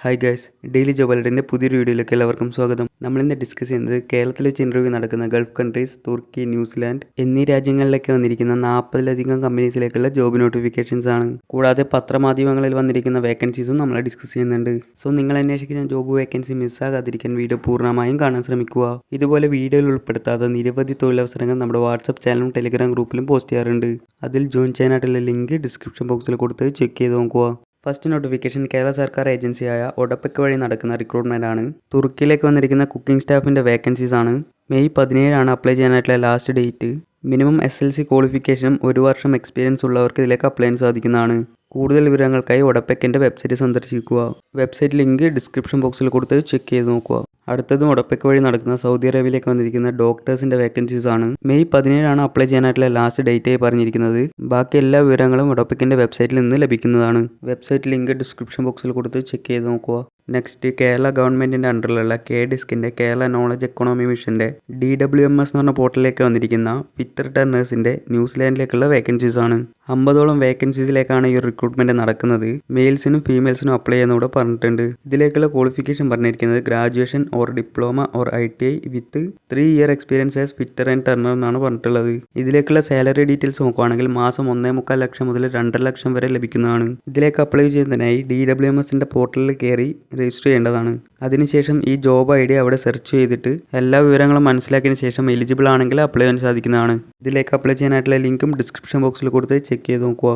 Hi guys, daily job അലർട്ടിൻ്റെ പുതിയൊരു വീഡിയോയിലേക്ക് എല്ലാവർക്കും സ്വാഗതം. നമ്മളിന്ന് ഡിസ്കസ് ചെയ്യുന്നത് കേരളത്തിൽ വെച്ച് ഇൻ്റർവ്യൂ നടക്കുന്ന ഗൾഫ് കൺട്രീസ്, തുർക്കി, ന്യൂസിലാൻഡ് എന്നീ രാജ്യങ്ങളിലേക്ക് വന്നിരിക്കുന്ന 40-ലധികം കമ്പനീസിലേക്കുള്ള ജോബ് നോട്ടിഫിക്കേഷൻസ് ആണ്. കൂടാതെ പത്രമാധ്യമങ്ങളിൽ വന്നിരിക്കുന്ന വേക്കൻസീസും നമ്മൾ ഡിസ്കസ് ചെയ്യുന്നുണ്ട്. സോ നിങ്ങൾ അന്വേഷിക്കുന്ന ജോബ് വേക്കൻസി മിസ്സാകാതിരിക്കാൻ വീഡിയോ പൂർണ്ണമായും കാണാൻ ശ്രമിക്കുക. ഇതുപോലെ വീഡിയോയിൽ ഉൾപ്പെടുത്താത്ത നിരവധി തൊഴിലവസരങ്ങൾ നമ്മുടെ വാട്സപ്പ് ചാനലും ടെലിഗ്രാം ഗ്രൂപ്പിലും പോസ്റ്റ് ചെയ്യാറുണ്ട്. അതിൽ ജോയിൻ ചെയ്യാനായിട്ടുള്ള ലിങ്ക് ഡിസ്ക്രിപ്ഷൻ ബോക്സിൽ കൊടുത്ത് ചെക്ക് ചെയ്ത് നോക്കുക. ഫസ്റ്റ് നോട്ടിഫിക്കേഷൻ കേരള സർക്കാർ ഏജൻസിയായ ഒഡപെക് വഴി നടക്കുന്ന റിക്രൂട്ട്മെൻ്റ് ആണ്. തുർക്കിയിലേക്ക് വന്നിരിക്കുന്ന കുക്കിംഗ് സ്റ്റാഫിൻ്റെ വേക്കൻസീസ് ആണ്. മെയ് 17 അപ്ലൈ ചെയ്യാനായിട്ടുള്ള ലാസ്റ്റ് ഡേറ്റ്. മിനിമം SLC ക്വാളിഫിക്കേഷനും 1 വർഷം എക്സ്പീരിയൻസ് ഉള്ളവർക്ക് ഇതിലേക്ക് അപ്ലൈ ചെയ്യാൻ സാധിക്കുന്നതാണ്. കൂടുതൽ വിവരങ്ങൾക്കായി ഒഡപെക്കിൻ്റെ വെബ്സൈറ്റ് സന്ദർശിക്കുക. വെബ്സൈറ്റ് ലിങ്ക് ഡിസ്ക്രിപ്ഷൻ ബോക്സിൽ കൊടുത്ത് ചെക്ക് ചെയ്ത് നോക്കുക. അടുത്തതും ഒഡപെക് വഴി നടക്കുന്ന സൗദി അറേബ്യയിലേക്ക് വന്നിരിക്കുന്ന ഡോക്ടേഴ്സിൻ്റെ വേക്കൻസീസ് ആണ്. മെയ് 17 അപ്ലൈ ചെയ്യാനായിട്ടുള്ള ലാസ്റ്റ് ഡേറ്റ് ആയി പറഞ്ഞിരിക്കുന്നത്. ബാക്കി എല്ലാ വിവരങ്ങളും ഒഡപെക്കിൻ്റെ വെബ്സൈറ്റിൽ നിന്ന് ലഭിക്കുന്നതാണ്. വെബ്സൈറ്റ് ലിങ്ക് ഡിസ്ക്രിപ്ഷൻ ബോക്സിൽ കൊടുത്ത് ചെക്ക് ചെയ്ത് നോക്കുക. നെക്സ്റ്റ്, കേരള ഗവൺമെൻറ്റിൻ്റെ അണ്ടറിലുള്ള KDISCിൻ്റെ കേരള നോളജ് എക്കോണമി മിഷൻ്റെ DWMS എന്ന് പറഞ്ഞ പോർട്ടലിലേക്ക് വന്നിരിക്കുന്ന ഫിറ്റർ ടേണേഴ്സിൻ്റെ ന്യൂസിലാൻഡിലേക്കുള്ള വേക്കൻസീസ് ആണ്. 50ഓളം വേക്കൻസീസിലേക്കാണ് ഈ റിക്രൂട്ട്മെൻറ്റ് നടക്കുന്നത്. മെയിൽസിനും ഫീമെയിൽസിനും അപ്ലൈ ചെയ്യുന്നൂടെ പറഞ്ഞിട്ടുണ്ട്. ഇതിലേക്കുള്ള ക്വാളിഫിക്കേഷൻ പറഞ്ഞിരിക്കുന്നത് graduation or diploma or ITI with 3 year experience as fitter and Turner എന്നാണ് പറഞ്ഞിട്ടുള്ളത്. ഇതിലേക്കുള്ള സാലറി ഡീറ്റെയിൽസ് നോക്കുകയാണെങ്കിൽ മാസം 1.25 ലക്ഷം മുതൽ 2.5 ലക്ഷം വരെ ലഭിക്കുന്നതാണ്. ഇതിലേക്ക് അപ്ലൈ ചെയ്യുന്നതിനായി DWMSൻ്റെ പോർട്ടലിൽ കയറി രജിസ്റ്റർ ചെയ്യേണ്ടതാണ്. അതിനുശേഷം ഈ ജോബ് ID അവിടെ സെർച്ച് ചെയ്തിട്ട് എല്ലാ വിവരങ്ങളും മനസ്സിലാക്കിയതിന് ശേഷം എലിജിബിൾ ആണെങ്കിൽ അപ്ലൈ ചെയ്യാൻ സാധിക്കുന്നതാണ്. ഇതിലേക്ക് അപ്ലൈ ചെയ്യാനായിട്ടുള്ള ലിങ്കും ഡിസ്ക്രിപ്ഷൻ ബോക്സിൽ കൊടുത്ത് ചെക്ക് ചെയ്ത് നോക്കുക.